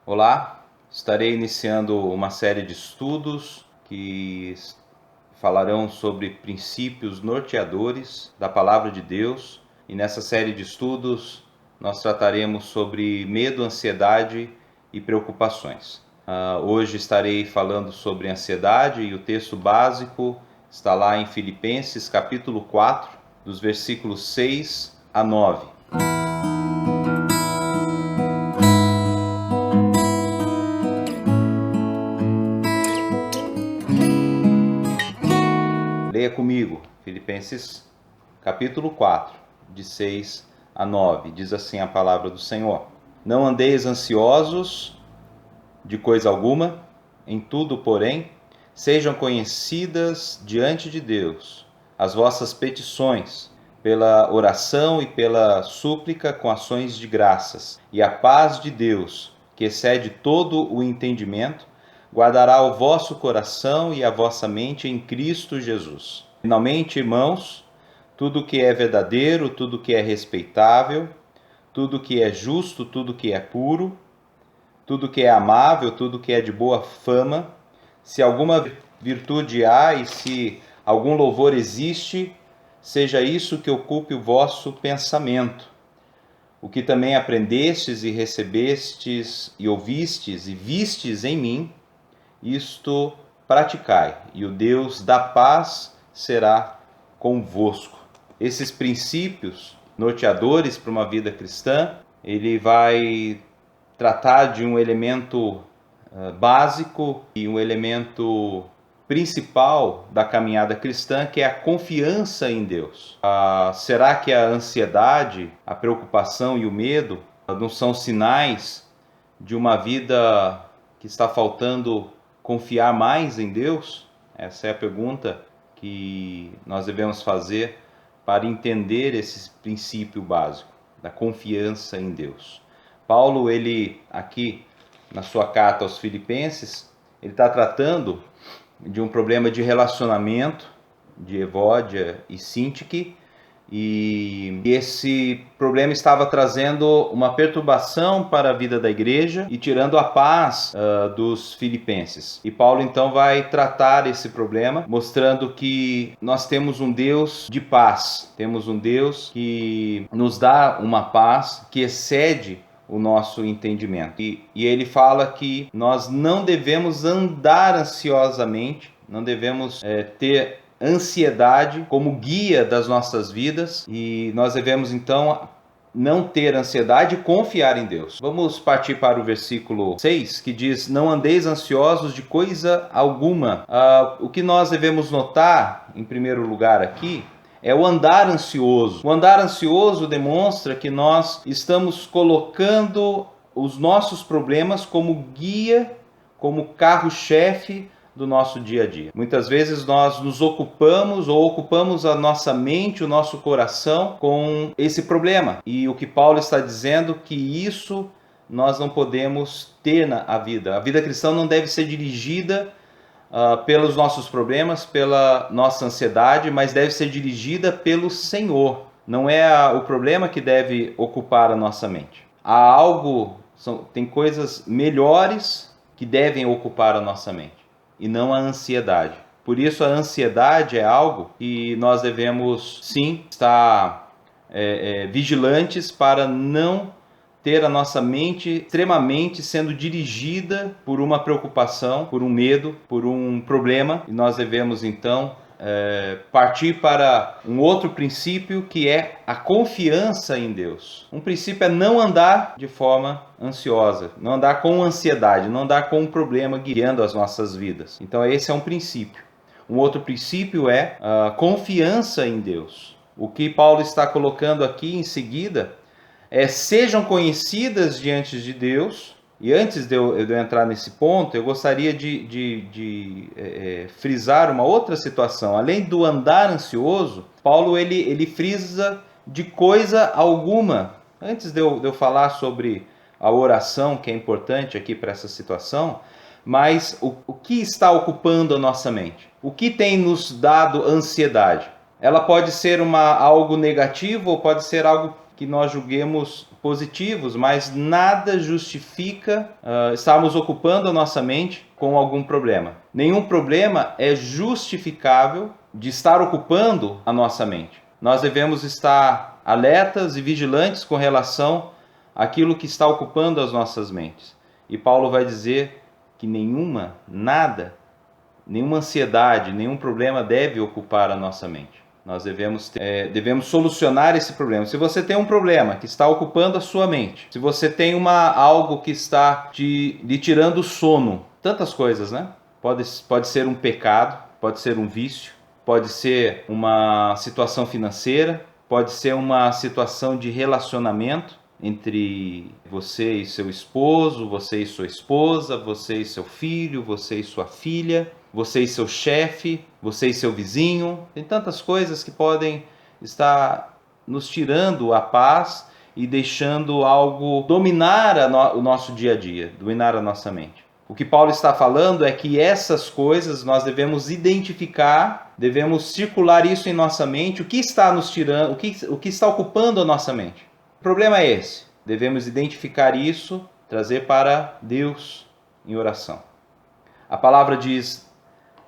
Olá, estarei iniciando uma série de estudos que falarão sobre princípios norteadores da Palavra de Deus. E nessa série de estudos nós trataremos sobre medo, ansiedade e preocupações. Hoje estarei falando sobre ansiedade e o texto básico está lá em Filipenses capítulo 4, dos versículos 6 a 9. Leia comigo, Filipenses capítulo 4, de 6 a 9. Diz assim a palavra do Senhor: Não andeis ansiosos de coisa alguma, em tudo, porém, sejam conhecidas diante de Deus as vossas petições, pela oração e pela súplica com ações de graças. E a paz de Deus, que excede todo o entendimento, guardará o vosso coração e a vossa mente em Cristo Jesus. Finalmente, irmãos, tudo que é verdadeiro, tudo que é respeitável, tudo que é justo, tudo que é puro, tudo que é amável, tudo que é de boa fama, se alguma virtude há e se algum louvor existe, seja isso que ocupe o vosso pensamento. O que também aprendestes e recebestes e ouvistes e vistes em mim, isto praticai, e o Deus da paz será convosco. Esses princípios norteadores para uma vida cristã, ele vai tratar de um elemento básico e um elemento principal da caminhada cristã, que é a confiança em Deus. Será que a ansiedade, a preocupação e o medo não são sinais de uma vida que está faltando confiar mais em Deus? Essa é a pergunta que nós devemos fazer para entender esse princípio básico da confiança em Deus. Paulo, ele aqui na sua carta aos Filipenses, ele está tratando de um problema de relacionamento de Evódia e Sintique, e esse problema estava trazendo uma perturbação para a vida da igreja e tirando a paz dos filipenses. E Paulo então vai tratar esse problema, mostrando que nós temos um Deus de paz, temos um Deus que nos dá uma paz que excede o nosso entendimento. E ele fala que nós não devemos andar ansiosamente, não devemos ter ansiedade como guia das nossas vidas, e nós devemos então não ter ansiedade e confiar em Deus. Vamos partir para o versículo 6, que diz: Não andeis ansiosos de coisa alguma. O que nós devemos notar, em primeiro lugar aqui, é o andar ansioso. O andar ansioso demonstra que nós estamos colocando os nossos problemas como guia, como carro-chefe do nosso dia a dia. Muitas vezes nós nos ocupamos a nossa mente, o nosso coração com esse problema. E o que Paulo está dizendo que isso nós não podemos ter na vida. A vida cristã não deve ser dirigida pelos nossos problemas, pela nossa ansiedade, mas deve ser dirigida pelo Senhor. Não é o problema que deve ocupar a nossa mente. Tem coisas melhores que devem ocupar a nossa mente, e não a ansiedade. Por isso a ansiedade é algo que nós devemos sim estar vigilantes para não ter a nossa mente extremamente sendo dirigida por uma preocupação, por um medo, por um problema. E nós devemos então partir para um outro princípio, que é a confiança em Deus. Um princípio é não andar de forma ansiosa, não andar com ansiedade, não andar com um problema guiando as nossas vidas. Então esse é um princípio. Um outro princípio é a confiança em Deus. O que Paulo está colocando aqui em seguida sejam conhecidas diante de Deus. E antes de eu entrar nesse ponto, eu gostaria de frisar uma outra situação. Além do andar ansioso, Paulo ele frisa de coisa alguma. Antes de eu falar sobre a oração, que é importante aqui para essa situação, mas o que está ocupando a nossa mente? O que tem nos dado ansiedade? Ela pode ser algo negativo ou pode ser algo que nós julguemos positivos, mas nada justifica estarmos ocupando a nossa mente com algum problema. Nenhum problema é justificável de estar ocupando a nossa mente. Nós devemos estar alertas e vigilantes com relação àquilo que está ocupando as nossas mentes. E Paulo vai dizer que nenhuma ansiedade, nenhum problema deve ocupar a nossa mente. Nós devemos solucionar esse problema. Se você tem um problema que está ocupando a sua mente, se você tem algo que está lhe tirando o sono, tantas coisas, né? Pode ser um pecado, pode ser um vício, pode ser uma situação financeira, pode ser uma situação de relacionamento entre você e seu esposo, você e sua esposa, você e seu filho, você e sua filha, você e seu chefe, você e seu vizinho. Tem tantas coisas que podem estar nos tirando a paz e deixando algo dominar o nosso dia a dia, dominar a nossa mente. O que Paulo está falando é que essas coisas nós devemos identificar, devemos circular isso em nossa mente, o que está nos tirando, o que está ocupando a nossa mente. O problema é esse. Devemos identificar isso, trazer para Deus em oração. A palavra diz: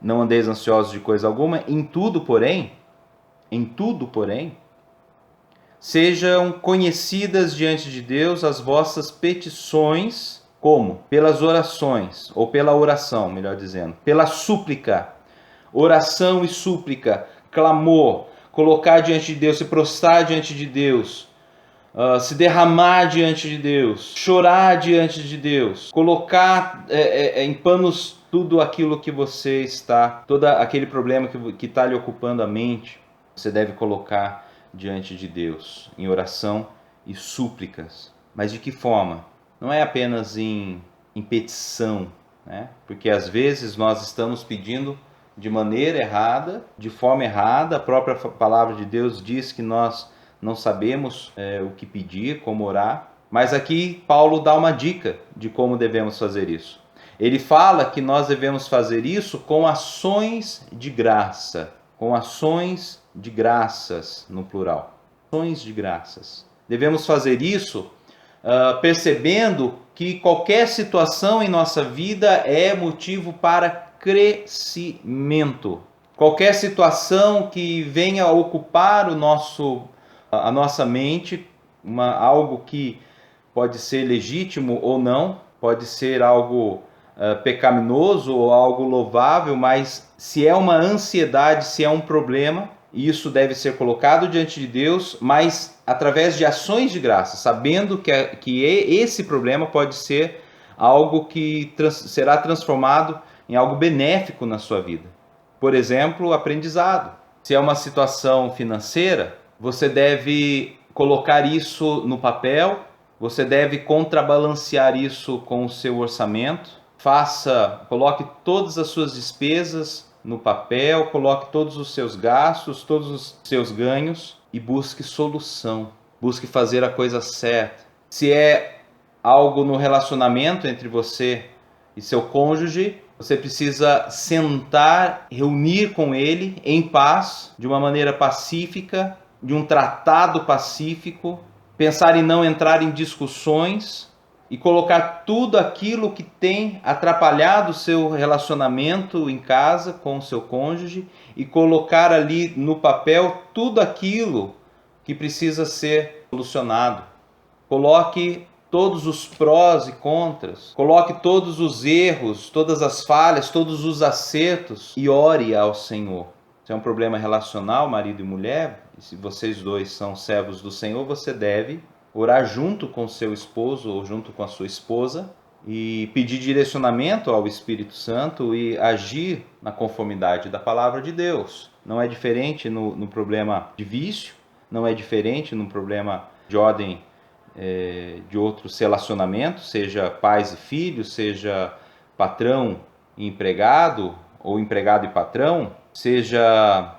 não andeis ansiosos de coisa alguma, em tudo, porém, sejam conhecidas diante de Deus as vossas petições, como? Pelas orações, ou pela oração, melhor dizendo, pela súplica, oração e súplica, clamor, colocar diante de Deus, se prostrar diante de Deus, se derramar diante de Deus, chorar diante de Deus, colocar em panos tudo aquilo que você está, todo aquele problema que está lhe ocupando a mente, você deve colocar diante de Deus, em oração e súplicas. Mas de que forma? Não é apenas em petição, né? Porque às vezes nós estamos pedindo de maneira errada, de forma errada. A própria palavra de Deus diz que nós não sabemos o que pedir, como orar. Mas aqui Paulo dá uma dica de como devemos fazer isso. Ele fala que nós devemos fazer isso com ações de graça, com ações de graças no plural. Ações de graças. Devemos fazer isso percebendo que qualquer situação em nossa vida é motivo para crescimento. Qualquer situação que venha a ocupar a nossa mente, algo que pode ser legítimo ou não, pode ser algo pecaminoso ou algo louvável, mas se é uma ansiedade, se é um problema, isso deve ser colocado diante de Deus, mas através de ações de graça, sabendo que esse problema pode ser algo que será transformado em algo benéfico na sua vida. Por exemplo, aprendizado. Se é uma situação financeira, você deve colocar isso no papel, você deve contrabalancear isso com o seu orçamento, coloque todas as suas despesas no papel, coloque todos os seus gastos, todos os seus ganhos e busque solução, busque fazer a coisa certa. Se é algo no relacionamento entre você e seu cônjuge, você precisa sentar, reunir com ele em paz, de uma maneira pacífica, de um tratado pacífico, pensar em não entrar em discussões e colocar tudo aquilo que tem atrapalhado o seu relacionamento em casa com o seu cônjuge e colocar ali no papel tudo aquilo que precisa ser solucionado. Coloque todos os prós e contras, coloque todos os erros, todas as falhas, todos os acertos e ore ao Senhor. Se é um problema relacional, marido e mulher, e se vocês dois são servos do Senhor, você deve orar junto com seu esposo ou junto com a sua esposa e pedir direcionamento ao Espírito Santo e agir na conformidade da palavra de Deus. Não é diferente no problema de vício, não é diferente no problema de ordem de outros relacionamentos, seja pais e filhos, seja patrão e empregado, ou empregado e patrão, seja,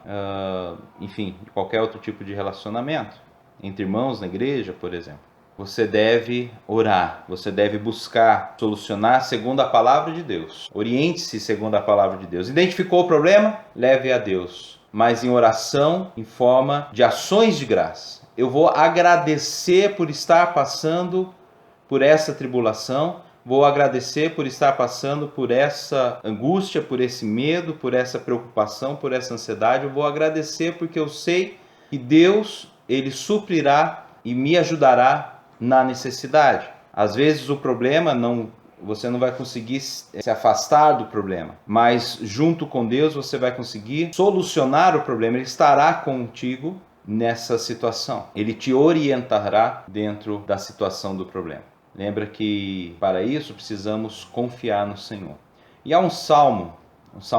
enfim, qualquer outro tipo de relacionamento, entre irmãos na igreja, por exemplo. Você deve orar, você deve buscar solucionar segundo a palavra de Deus. Oriente-se segundo a palavra de Deus. Identificou o problema? Leve a Deus, mas em oração, em forma de ações de graça. eu vou agradecer por estar passando por essa tribulação, vou agradecer por estar passando por essa angústia, por esse medo, por essa preocupação, por essa ansiedade. Eu vou agradecer porque eu sei que Deus, Ele suprirá e me ajudará na necessidade. Às vezes o problema você não vai conseguir se afastar do problema, mas junto com Deus você vai conseguir solucionar o problema. Ele estará contigo nessa situação. Ele te orientará dentro da situação do problema. Lembra que para isso precisamos confiar no Senhor. E há um salmo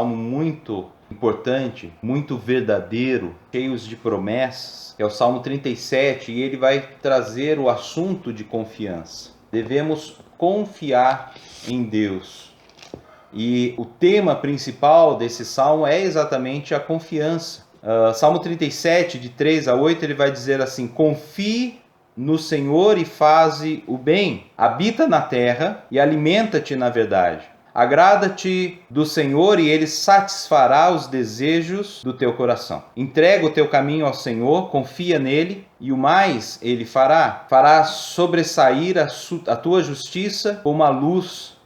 muito importante, muito verdadeiro, cheio de promessas, que é o Salmo 37, e ele vai trazer o assunto de confiança. Devemos confiar em Deus. E o tema principal desse salmo é exatamente a confiança. Salmo 37, de 3 a 8, ele vai dizer assim: confie no Senhor e faze o bem, habita na terra e alimenta-te na verdade. Agrada-te do Senhor e Ele satisfará os desejos do teu coração. Entrega o teu caminho ao Senhor, confia nele e o mais Ele fará. Fará sobressair a tua justiça como a luz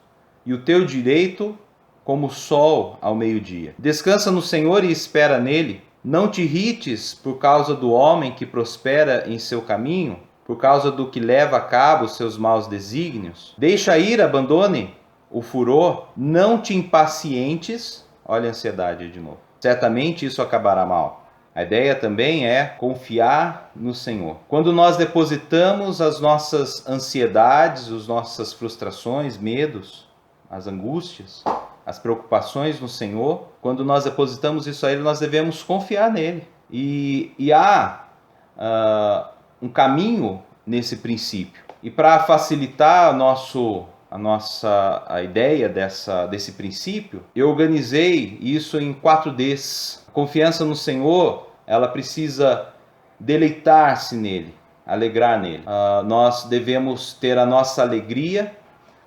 e o teu direito como o sol ao meio-dia. Descansa no Senhor e espera nele. Não te irrites por causa do homem que prospera em seu caminho, por causa do que leva a cabo os seus maus desígnios. Deixa ir, abandone o furor, não te impacientes. Olha a ansiedade de novo. Certamente isso acabará mal. A ideia também é confiar no Senhor. Quando nós depositamos as nossas ansiedades, as nossas frustrações, medos, as angústias, as preocupações no Senhor, quando nós depositamos isso a Ele, nós devemos confiar nele. E há um caminho nesse princípio. E para facilitar a ideia desse princípio, eu organizei isso em 4 Ds. A confiança no Senhor, ela precisa deleitar-se nele, alegrar nele. Nós devemos ter a nossa alegria.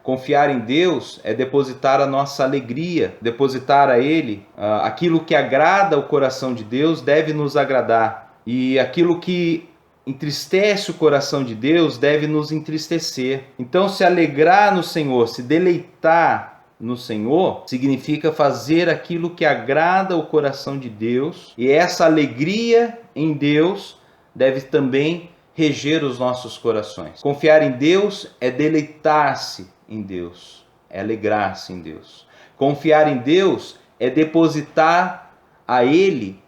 Confiar em Deus é depositar a nossa alegria, depositar a Ele aquilo que agrada o coração de Deus deve nos agradar, e aquilo que entristece o coração de Deus deve nos entristecer. Então, se alegrar no Senhor, se deleitar no Senhor, significa fazer aquilo que agrada o coração de Deus, e essa alegria em Deus deve também reger os nossos corações. Confiar em Deus é deleitar-se em Deus, é alegrar-se em Deus. Confiar em Deus é depositar a Ele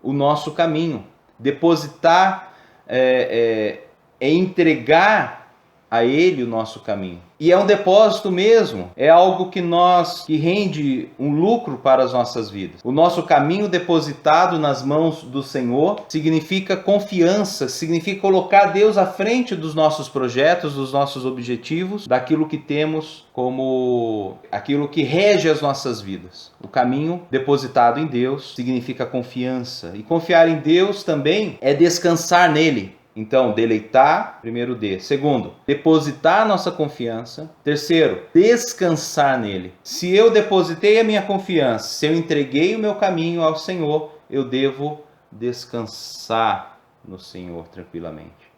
o nosso caminho. Depositar é entregar a Ele o nosso caminho. E é um depósito mesmo, é algo que rende um lucro para as nossas vidas. O nosso caminho depositado nas mãos do Senhor significa confiança, significa colocar Deus à frente dos nossos projetos, dos nossos objetivos, daquilo que temos como aquilo que rege as nossas vidas. O caminho depositado em Deus significa confiança. E confiar em Deus também é descansar nele. Então, deleitar, primeiro D. Segundo, depositar nossa confiança. Terceiro, descansar nele. Se eu depositei a minha confiança, se eu entreguei o meu caminho ao Senhor, eu devo descansar no Senhor tranquilamente.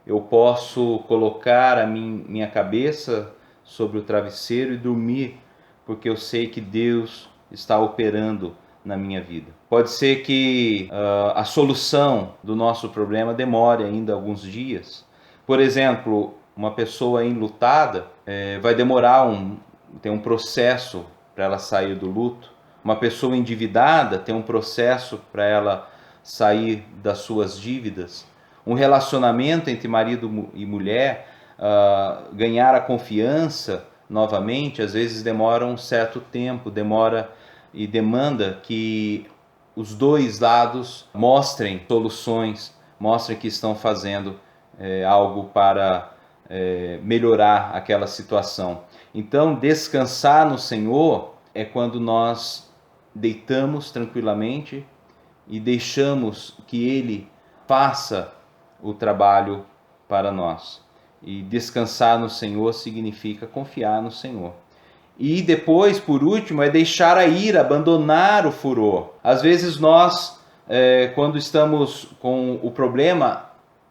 Eu posso colocar a minha cabeça sobre o travesseiro e dormir, porque eu sei que Deus está operando na minha vida. Pode ser que a solução do nosso problema demore ainda alguns dias. Por exemplo, uma pessoa enlutada vai demorar tem um processo para ela sair do luto. Uma pessoa endividada tem um processo para ela sair das suas dívidas. Um relacionamento entre marido e mulher, ganhar a confiança novamente, às vezes demora um certo tempo, demora e demanda que os dois lados mostrem soluções, mostrem que estão fazendo algo para melhorar aquela situação. Então, descansar no Senhor é quando nós deitamos tranquilamente e deixamos que Ele faça o trabalho para nós. E descansar no Senhor significa confiar no Senhor. E depois, por último, é deixar a ira, abandonar o furor. Às vezes nós, quando estamos com o problema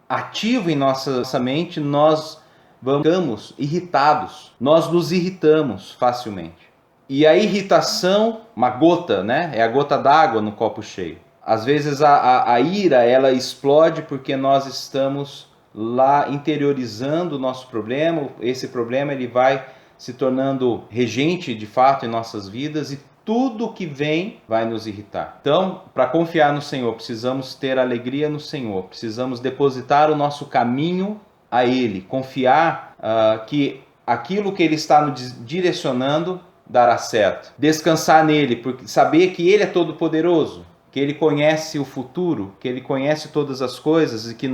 ativo em nossa mente, nós ficamos irritados, nós nos irritamos facilmente. E a irritação, uma gota, né? É a gota d'água no copo cheio. Às vezes a ira, ela explode porque nós estamos lá interiorizando o nosso problema. Esse problema ele vai se tornando regente de fato em nossas vidas e tudo que vem vai nos irritar. Então, para confiar no Senhor, precisamos ter alegria no Senhor, precisamos depositar o nosso caminho a Ele, confiar que aquilo que Ele está nos direcionando dará certo. Descansar nele, porque saber que Ele é todo-poderoso, que Ele conhece o futuro, que Ele conhece todas as coisas e que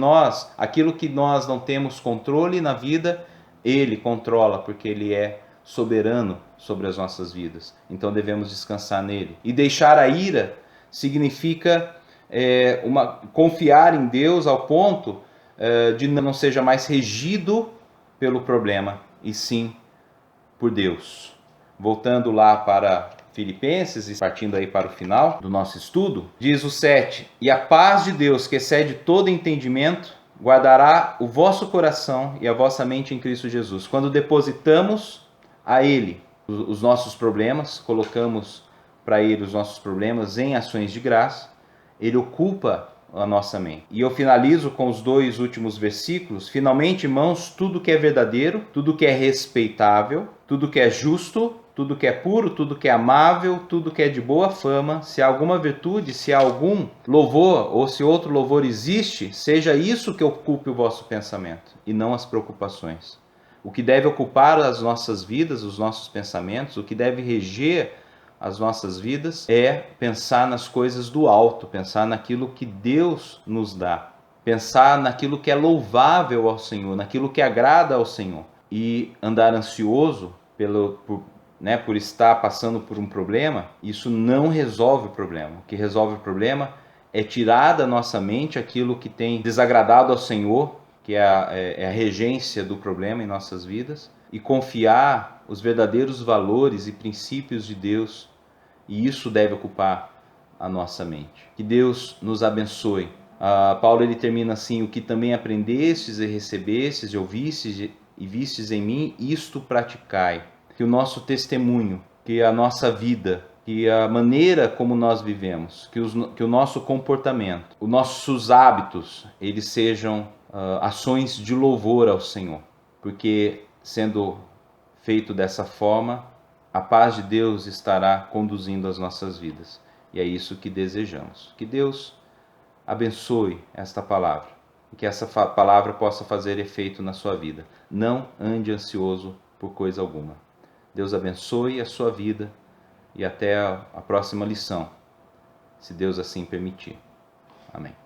aquilo que nós não temos controle na vida, Ele controla, porque Ele é soberano sobre as nossas vidas. Então devemos descansar nele. E deixar a ira significa confiar em Deus ao ponto de não seja mais regido pelo problema, e sim por Deus. Voltando lá para Filipenses e partindo aí para o final do nosso estudo, diz o 7: e a paz de Deus, que excede todo entendimento, guardará o vosso coração e a vossa mente em Cristo Jesus. Quando depositamos a Ele os nossos problemas, colocamos para Ele os nossos problemas em ações de graça, Ele ocupa a nossa mente. E eu finalizo com os 2 últimos versículos. Finalmente, irmãos, tudo que é verdadeiro, tudo que é respeitável, tudo que é justo, tudo que é puro, tudo que é amável, tudo que é de boa fama, se há alguma virtude, se há algum louvor ou se outro louvor existe, seja isso que ocupe o vosso pensamento e não as preocupações. O que deve ocupar as nossas vidas, os nossos pensamentos, o que deve reger as nossas vidas é pensar nas coisas do alto, pensar naquilo que Deus nos dá, pensar naquilo que é louvável ao Senhor, naquilo que agrada ao Senhor. E andar ansioso por estar passando por um problema, isso não resolve o problema. O que resolve o problema é tirar da nossa mente aquilo que tem desagradado ao Senhor, que é a regência do problema em nossas vidas, e confiar os verdadeiros valores e princípios de Deus, e isso deve ocupar a nossa mente. Que Deus nos abençoe. Paulo ele termina assim: o que também aprendestes e recebestes e ouvistes e vistes em mim, isto praticai. Que o nosso testemunho, que a nossa vida, que a maneira como nós vivemos, que o nosso comportamento, os nossos hábitos, eles sejam ações de louvor ao Senhor, porque sendo feito dessa forma, a paz de Deus estará conduzindo as nossas vidas. E é isso que desejamos. Que Deus abençoe esta palavra e que essa palavra possa fazer efeito na sua vida. Não ande ansioso por coisa alguma. Deus abençoe a sua vida e até a próxima lição, se Deus assim permitir. Amém.